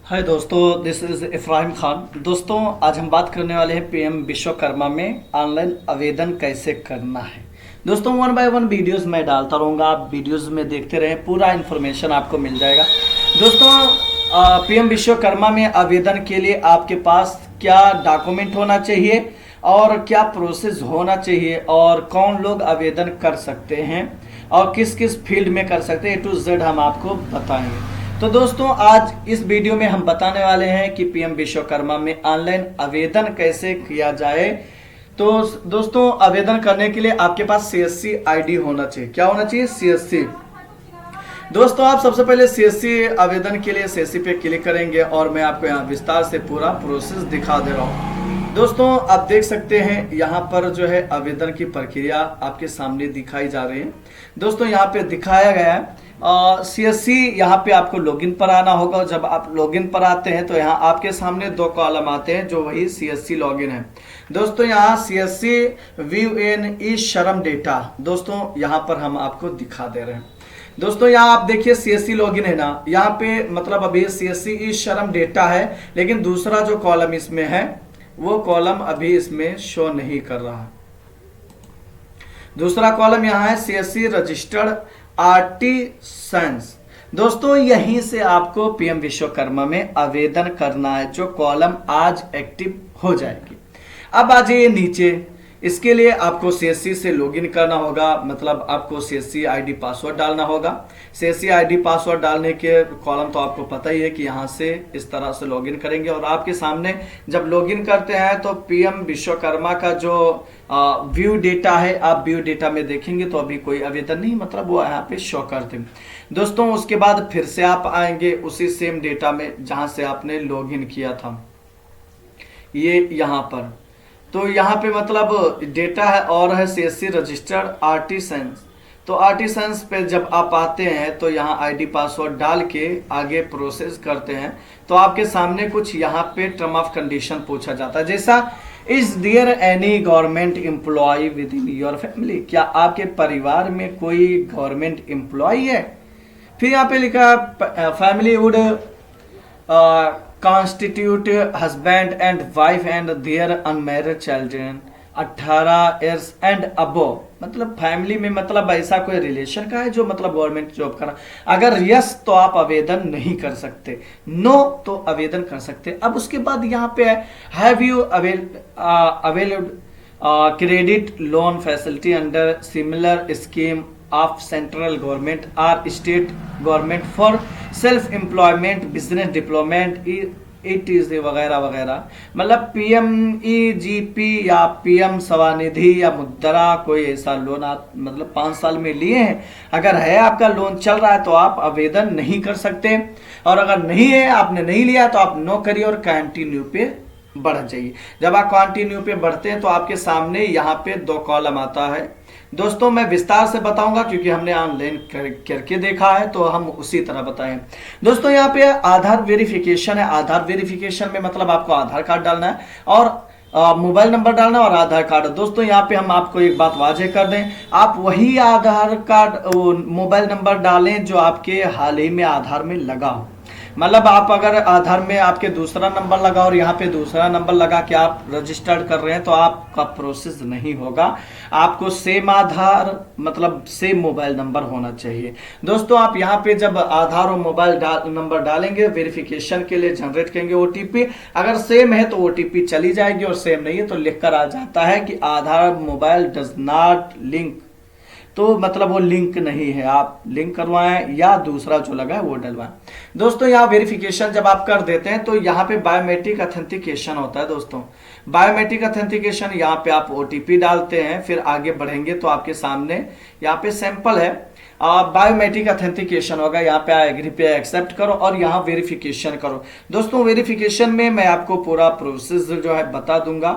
हाय दोस्तों, this is इफ़राहिम Khan. दोस्तों, आज हम बात करने वाले हैं पीएम विश्वकर्मा में ऑनलाइन आवेदन कैसे करना है। दोस्तों, वन बाय वन वीडियोस मैं डालता रहूँगा, आप वीडियोस में देखते रहें, पूरा इन्फॉर्मेशन आपको मिल जाएगा। दोस्तों, पीएम विश्वकर्मा में आवेदन के लिए आपके पास क्या डॉक्यूमेंट होना चाहिए और क्या प्रोसेस होना चाहिए और कौन लोग आवेदन कर सकते हैं और किस किस फील्ड में कर सकते हैं, A to Z हम आपको बताएंगे। तो दोस्तों, आज इस वीडियो में हम बताने वाले हैं कि पीएम विश्वकर्मा में ऑनलाइन आवेदन कैसे किया जाए। तो दोस्तों, आवेदन करने के लिए आपके पास CSC ID होना चाहिए। क्या होना चाहिए? CSC। दोस्तों, आप सबसे पहले CSC आवेदन के लिए CSC पे क्लिक करेंगे और मैं आपको यहाँ विस्तार से पूरा प्रोसेस दिखा दे रहा हूँ। दोस्तों, आप देख सकते हैं यहाँ पर जो है आवेदन की प्रक्रिया आपके सामने दिखाई जा रही है। दोस्तों, यहाँ पे दिखाया गया है CSC। यहाँ पे आपको लॉगिन पर आना होगा। जब आप लॉगिन पर आते हैं तो यहाँ आपके सामने दो कॉलम आते हैं जो वही CSC लॉगिन है। दोस्तों, यहाँ CSC व्यू इन ई श्रम डेटा, दोस्तों यहाँ पर हम आपको दिखा दे रहे हैं। दोस्तों, यहाँ आप देखिए CSC लॉगिन है ना, यहाँ पे मतलब अभी CSC ई श्रम डेटा है, लेकिन दूसरा जो कॉलम इसमें है वो कॉलम अभी इसमें शो नहीं कर रहा। दूसरा कॉलम यहाँ है CSC रजिस्टर्ड आर्टिसंस। दोस्तों, यहीं से आपको पीएम विश्वकर्मा में आवेदन करना है, जो कॉलम आज एक्टिव हो जाएगी। अब आ जाइए नीचे। इसके लिए आपको CSC से लॉगिन करना होगा, मतलब आपको CSC ID पासवर्ड डालना होगा। CSC ID पासवर्ड डालने के कॉलम तो आपको पता ही है कि यहाँ से इस तरह से लॉगिन करेंगे और आपके सामने जब लॉगिन करते हैं तो पीएम विश्वकर्मा का जो व्यू डेटा है, आप व्यू डेटा में देखेंगे तो अभी कोई आवेदन नहीं, मतलब वो यहाँ पे शो करते हैं। दोस्तों, उसके बाद फिर से आप आएंगे उसी सेम डेटा में जहाँ से आपने लॉगिन किया था, ये यहाँ पर। तो यहाँ पे मतलब डेटा है और है CSC रजिस्टर्ड आर्टिसंस। तो आर्टिसंस पे जब आप आते हैं तो यहाँ ID पासवर्ड डाल के आगे प्रोसेस करते हैं तो आपके सामने कुछ यहाँ पे टर्म ऑफ कंडीशन पूछा जाता है, जैसा is there any government employ within your family. क्या आपके परिवार में कोई गवर्नमेंट एम्प्लॉय है? फिर यहाँ पे लिखा family would constitute husband and wife and their unmarried children 18 years and above। मतलब फैमिली में मतलब ऐसा कोई रिलेशन का है जो मतलब गवर्नमेंट जॉब करा। अगर यस तो आप आवेदन नहीं कर सकते, नो तो आवेदन कर सकते। अब उसके बाद यहाँ पे है have you availed credit loan facility under similar scheme of central government और state government for self employment business development ETC वगैरह वगैरह। मतलब PMEGP या PM स्वनिधि या मुद्रा कोई ऐसा लोन आप मतलब 5 साल में लिए हैं, अगर है आपका लोन चल रहा है तो आप आवेदन नहीं कर सकते, और अगर नहीं है, आपने नहीं लिया तो आप नो करिए और कंटिन्यू पे बढ़ जाइए। जब आप कंटिन्यू पे बढ़ते हैं तो आपके सामने यहाँ पे दो कॉलम आता है। दोस्तों, मैं विस्तार से बताऊंगा क्योंकि हमने ऑनलाइन करके देखा है तो हम उसी तरह बताएं। दोस्तों, यहाँ पे आधार वेरिफिकेशन है। आधार वेरिफिकेशन में मतलब आपको आधार कार्ड डालना है और मोबाइल नंबर डालना और आधार कार्ड। दोस्तों, यहाँ पे हम आपको एक बात वाजे कर दें, आप वही आधार कार्ड मोबाइल नंबर डालें जो आपके हाल ही में आधार में लगा हो। मतलब आप अगर आधार में आपके दूसरा नंबर लगा और यहाँ पे दूसरा नंबर लगा के आप रजिस्टर्ड कर रहे हैं तो आपका प्रोसेस नहीं होगा। आपको सेम आधार मतलब सेम मोबाइल नंबर होना चाहिए। दोस्तों, आप यहाँ पे जब आधार और मोबाइल नंबर डालेंगे वेरिफिकेशन के लिए जनरेट करेंगे OTP, अगर सेम है तो OTP चली जाएगी और सेम नहीं है तो लिख कर आ जाता है कि आधार मोबाइल डज नॉट लिंक। तो मतलब वो लिंक नहीं है, आप लिंक करवाएं या दूसरा जो लगा है वो डलवाएं। दोस्तों, यहाँ वेरिफिकेशन जब आप कर देते हैं तो यहाँ पे बायोमेट्रिक ऑथेंटिकेशन होता है। दोस्तों, बायोमेट्रिक ऑथेंटिकेशन यहाँ पे आप OTP डालते हैं, फिर आगे बढ़ेंगे तो आपके सामने यहाँ पे सैंपल है, बायोमेट्रिक ऑथेंटिकेशन होगा। यहाँ पे एग्री पे एक्सेप्ट करो और यहाँ वेरिफिकेशन करो। दोस्तों, वेरिफिकेशन में मैं आपको पूरा प्रोसेस जो है बता दूंगा।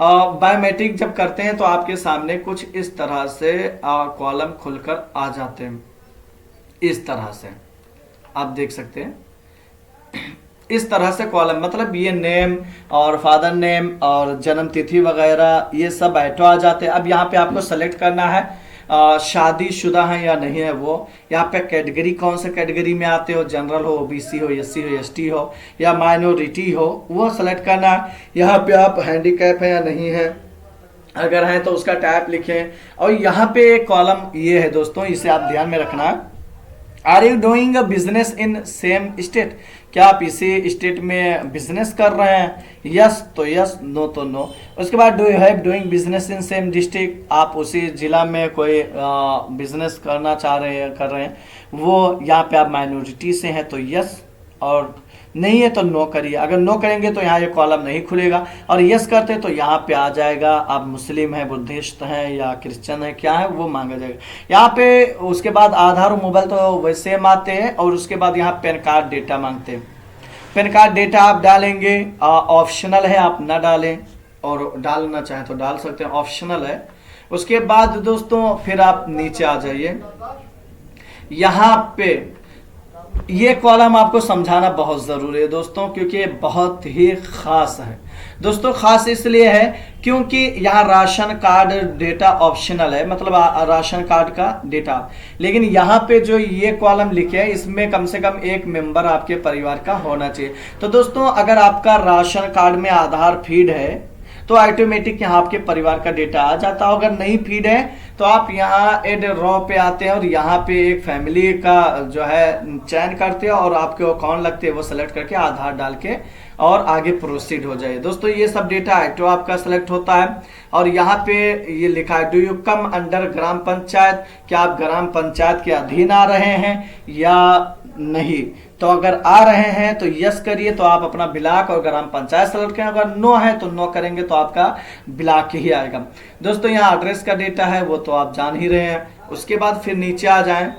बायोमेट्रिक जब करते हैं तो आपके सामने कुछ इस तरह से कॉलम खुलकर आ जाते हैं। इस तरह से आप देख सकते हैं, इस तरह से कॉलम मतलब ये नेम और फादर नेम और जन्म तिथि वगैरह ये सब ऑटो आ जाते हैं। अब यहाँ पे आपको सेलेक्ट करना है शादीशुदा हैं या नहीं है वो, यहाँ पे कैटेगरी कौन से कैटेगरी में आते हो, जनरल हो, ओबीसी हो, एससी हो, एसटी हो या माइनॉरिटी हो, वो सेलेक्ट करना है। यहाँ पे आप हैंडीकैप है या नहीं है, अगर है तो उसका टाइप लिखें। और यहाँ पे एक कॉलम ये है दोस्तों, इसे आप ध्यान में रखना। Are you doing a business in same state, क्या आप इसी स्टेट में बिजनेस कर रहे हैं, यस तो यस, नो तो नो। उसके बाद do you have doing business in same district, आप उसी जिला में कोई बिजनेस करना चाह रहे हैं, कर रहे हैं वो, यहाँ पे आप माइनॉरिटी से हैं तो यस, और नहीं है तो नो करिए। अगर नो करेंगे तो यहाँ ये कॉलम नहीं खुलेगा, और यस करते तो यहाँ पे आ जाएगा आप मुस्लिम हैं, बुद्धिस्ट हैं या क्रिश्चियन है, क्या है वो मांगा जाएगा यहाँ पे। उसके बाद आधार और मोबाइल तो वैसे हम आते हैं, और उसके बाद यहाँ पैन कार्ड डेटा मांगते हैं। पैन कार्ड डेटा आप डालेंगे, ऑप्शनल है, आप ना डालें, और डालना चाहें तो डाल सकते हैं, ऑप्शनल है। उसके बाद दोस्तों फिर आप नीचे आ जाइए, यहाँ पे ये कॉलम आपको समझाना बहुत ज़रूरी है दोस्तों, क्योंकि ये बहुत ही ख़ास है दोस्तों। ख़ास इसलिए है क्योंकि यहाँ राशन कार्ड डेटा ऑप्शनल है, मतलब राशन कार्ड का डेटा, लेकिन यहाँ पे जो ये कॉलम लिखे है इसमें कम से कम एक मेंबर आपके परिवार का होना चाहिए। तो दोस्तों अगर आपका राशन कार्ड में आधार फीड है तो ऑटोमेटिक यहाँ आपके परिवार का डेटा आ जाता है। अगर नहीं फीड है तो आप यहाँ एड रॉ पे आते हैं और यहाँ पे एक फैमिली का जो है चयन करते हैं और आपके अकाउंट लगते हैं, वो सेलेक्ट करके आधार डाल के और आगे प्रोसीड हो जाए। दोस्तों ये सब डेटा ऑटो आपका सेलेक्ट होता है, और यहाँ पे ये लिखा है डू यू कम अंडर ग्राम पंचायत, क्या आप ग्राम पंचायत के अधीन आ रहे हैं या नहीं। तो अगर आ रहे हैं तो यस करिए, तो आप अपना ब्लॉक और ग्राम पंचायत सेलेक्ट करें। अगर नो है तो नो करेंगे तो आपका ब्लॉक ही आएगा। दोस्तों यहाँ एड्रेस का डेटा है वो तो आप जान ही रहे हैं। उसके बाद फिर नीचे आ जाएं,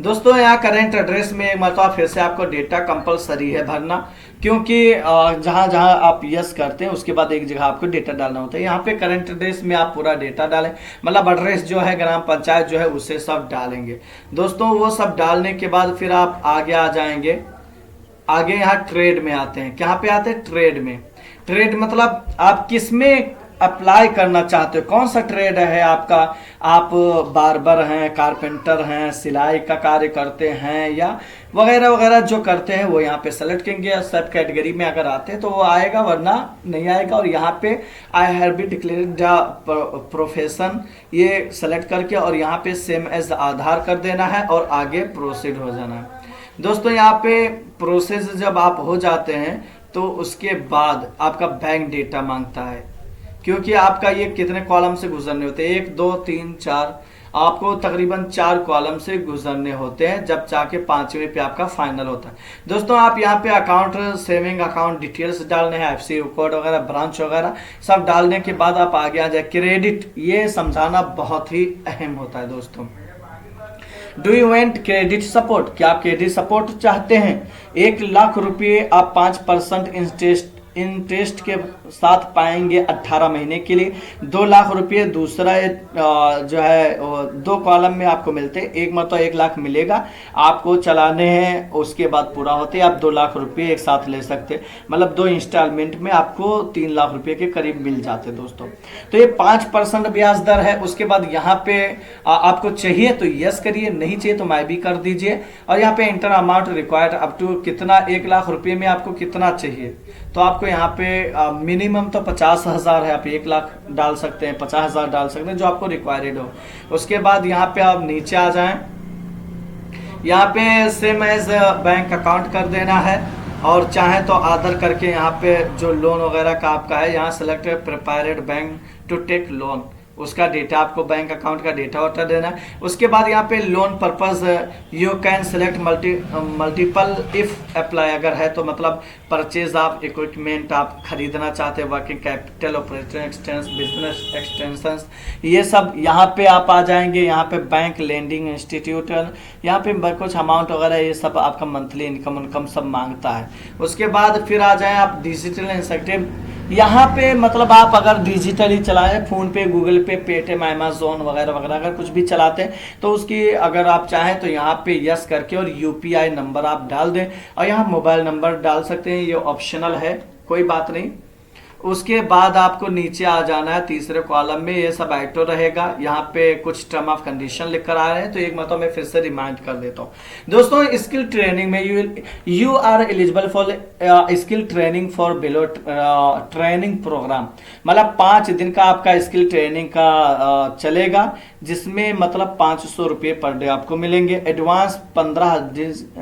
दोस्तों यहाँ करेंट एड्रेस में एक मरतबा फिर से आपको डेटा कंपलसरी है भरना, क्योंकि जहाँ जहाँ आप यस करते हैं उसके बाद एक जगह आपको डेटा डालना होता है। यहाँ पे करंट एड्रेस में आप पूरा डेटा डालें, मतलब एड्रेस जो है ग्राम पंचायत जो है उसे सब डालेंगे। दोस्तों वो सब डालने के बाद फिर आप आगे आ जाएंगे। आगे यहाँ ट्रेड में आते हैं। कहाँ पे आते हैं? ट्रेड में। ट्रेड मतलब आप किस में अप्लाई करना चाहते हो, कौन सा ट्रेड है आपका। आप बार्बर हैं, कारपेंटर हैं, सिलाई का कार्य करते हैं या वगैरह वगैरह जो करते हैं वो यहाँ पे सेलेक्ट करेंगे। सब कैटेगरी में अगर आते हैं तो वो आएगा, वरना नहीं आएगा। और यहाँ पे I have be declared profession ये सेलेक्ट करके और यहाँ पे सेम एज आधार कर देना है और आगे प्रोसीड हो जाना है। दोस्तों यहाँ पे प्रोसेस जब आप हो जाते हैं तो उसके बाद आपका बैंक डेटा मांगता है, क्योंकि आपका ये कितने कॉलम से गुजरने होते हैं, 1 2 3 4, आपको तकरीबन 4 कॉलम से गुजरने होते हैं, जब जाके 5वें पे आपका फाइनल होता है। दोस्तों आप यहाँ पे अकाउंट सेविंग अकाउंट डिटेल्स डालने हैं, एफसी कोड वगैरह, ब्रांच वगैरह सब डालने के बाद आप आगे आ जाए। क्रेडिट ये समझाना बहुत ही अहम होता है दोस्तों। Do you want credit support, क्या आप क्रेडिट सपोर्ट चाहते हैं। 1 लाख रुपये आप 5% इंटरेस्ट के साथ पाएंगे 18 महीने के लिए। 2 लाख रुपये दूसरा जो है 2 कॉलम में आपको मिलते हैं। एक मतलब 1 लाख मिलेगा आपको चलाने हैं, उसके बाद पूरा होते हैं आप 2 लाख रुपये एक साथ ले सकते हैं, मतलब 2 इंस्टॉलमेंट में आपको 3 लाख रुपये के करीब मिल जाते हैं दोस्तों। तो ये 5% ब्याज दर है। उसके बाद यहाँ पे आपको चाहिए तो यस करिए, नहीं चाहिए तो मैं भी कर दीजिए। और यहाँ पे enter amount required up to कितना, 1 लाख रुपये में आपको कितना चाहिए, तो आपको यहाँ पे मिनिमम तो 50,000 है, आप 1 लाख डाल सकते हैं, 50,000 डाल सकते हैं, जो आपको रिक्वायर्ड हो। उसके बाद यहाँ पे आप नीचे आ जाएं, यहाँ पे सेम एज बैंक अकाउंट कर देना है, और चाहे तो आधार करके यहाँ पे जो लोन वगैरह का आपका है यहाँ select prepared bank to take loan, उसका डेटा आपको बैंक अकाउंट का डेटा उठा देना है। उसके बाद यहाँ पे loan purpose you can select multiple if apply, अगर है तो मतलब परचेज ऑफ इक्विपमेंट आप खरीदना चाहते हैं, working capital, operating expense, business extensions, ये सब यहाँ पे आप आ जाएंगे। यहाँ पे बैंक, लेंडिंग इंस्टीट्यूट, यहाँ पे कुछ अमाउंट वगैरह ये सब आपका मंथली इनकम सब मांगता है। उसके बाद फिर आ जाए आप डिजिटल इंसेंटिव। यहाँ पे मतलब आप अगर डिजिटली चलाएं, फ़ोन पे, गूगल पे, पेटीएम, अमेज़न वगैरह वगैरह अगर कुछ भी चलाते हैं तो उसकी अगर आप चाहें तो यहाँ पे यस करके और यूपीआई नंबर आप डाल दें, और यहाँ मोबाइल नंबर डाल सकते हैं, ये ऑप्शनल है, कोई बात नहीं। उसके बाद आपको नीचे आ जाना है तीसरे कॉलम में, ये सब आइटो रहेगा। यहाँ पे कुछ टर्म ऑफ कंडीशन लिख कर आ रहे हैं, तो एक मतलब मैं फिर से रिमाइंड कर देता हूँ। दोस्तों स्किल ट्रेनिंग में you are eligible for skill training for below training program, मतलब 5 दिन का आपका स्किल ट्रेनिंग का चलेगा, जिसमें मतलब 500 रुपये पर डे आपको मिलेंगे। एडवांस 15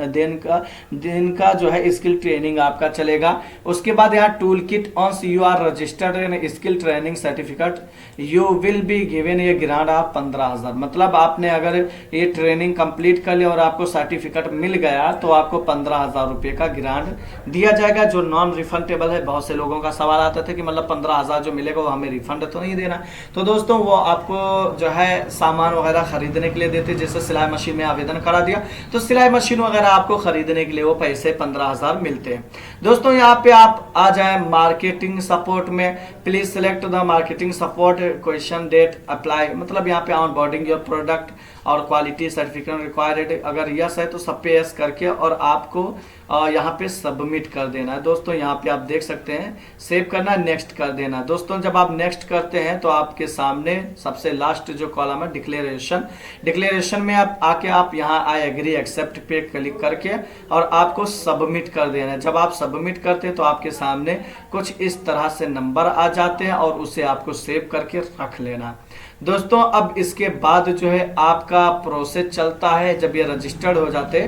दिन का जो है स्किल ट्रेनिंग आपका चलेगा। उसके बाद यहाँ tool kit on you are registered in skill training certificate you will be given ये ग्रांट ऑफ 15,000, मतलब आपने अगर ये ट्रेनिंग कंप्लीट कर लिया और आपको सर्टिफिकेट मिल गया तो आपको 15,000 रुपये का ग्रांट दिया जाएगा, जो नॉन रिफंडेबल है। बहुत से लोगों का सवाल आता था कि मतलब 15,000 जो मिलेगा वो हमें रिफंड तो नहीं देना। तो दोस्तों वो आपको जो है सामान वगैरह खरीदने के लिए देते, जैसे सिलाई मशीन में आवेदन करा दिया तो सिलाई मशीन वगैरह आपको खरीदने के लिए वो पैसे 15,000 मिलते हैं। दोस्तों यहाँ पे आप आ जाए मार्केटिंग सपोर्ट में, please select the marketing support question that apply, मतलब यहाँ पे ऑन बोर्डिंग योर प्रोडक्ट और क्वालिटी सर्टिफिकेट रिक्वायर्ड, अगर यस है तो सब पे यस करके और आपको यहाँ पे सबमिट कर देना है। दोस्तों यहाँ पे आप देख सकते हैं सेव करना, नेक्स्ट कर देना। दोस्तों जब आप नेक्स्ट करते हैं तो आपके सामने सबसे लास्ट जो कॉलम है डिक्लेरेशन में आप आके आप यहाँ आई एग्री एक्सेप्ट पे क्लिक करके और आपको सबमिट कर देना है। जब आप सबमिट करते हैं तो आपके सामने कुछ इस तरह से नंबर आ जाते हैं और उसे आपको सेव करके रख लेना। दोस्तों अब इसके बाद जो है आपका प्रोसेस चलता है। जब ये रजिस्टर्ड हो जाते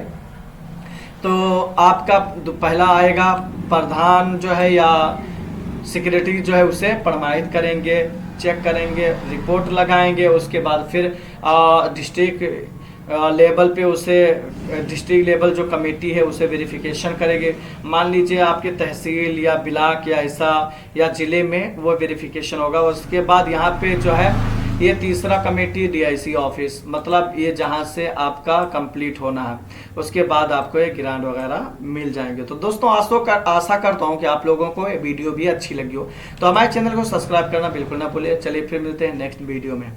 तो आपका पहला आएगा प्रधान जो है या सेक्रेटरी जो है उसे प्रमाणित करेंगे, चेक करेंगे, रिपोर्ट लगाएंगे। उसके बाद फिर डिस्ट्रिक्ट लेवल पे उसे डिस्ट्रिक्ट लेवल जो कमेटी है उसे वेरिफिकेशन करेंगे। मान लीजिए आपके तहसील या ब्लॉक या ऐसा या जिले में वो वेरिफिकेशन होगा। उसके बाद यहाँ पे जो है ये तीसरा कमेटी डीआईसी ऑफिस, मतलब ये जहाँ से आपका कंप्लीट होना है, उसके बाद आपको ये ग्रांट वगैरह मिल जाएंगे। तो दोस्तों आशा करता हूँ कि आप लोगों को ये वीडियो भी अच्छी लगी हो, तो हमारे चैनल को सब्सक्राइब करना बिल्कुल ना भूलिए। चलिए फिर मिलते हैं नेक्स्ट वीडियो में।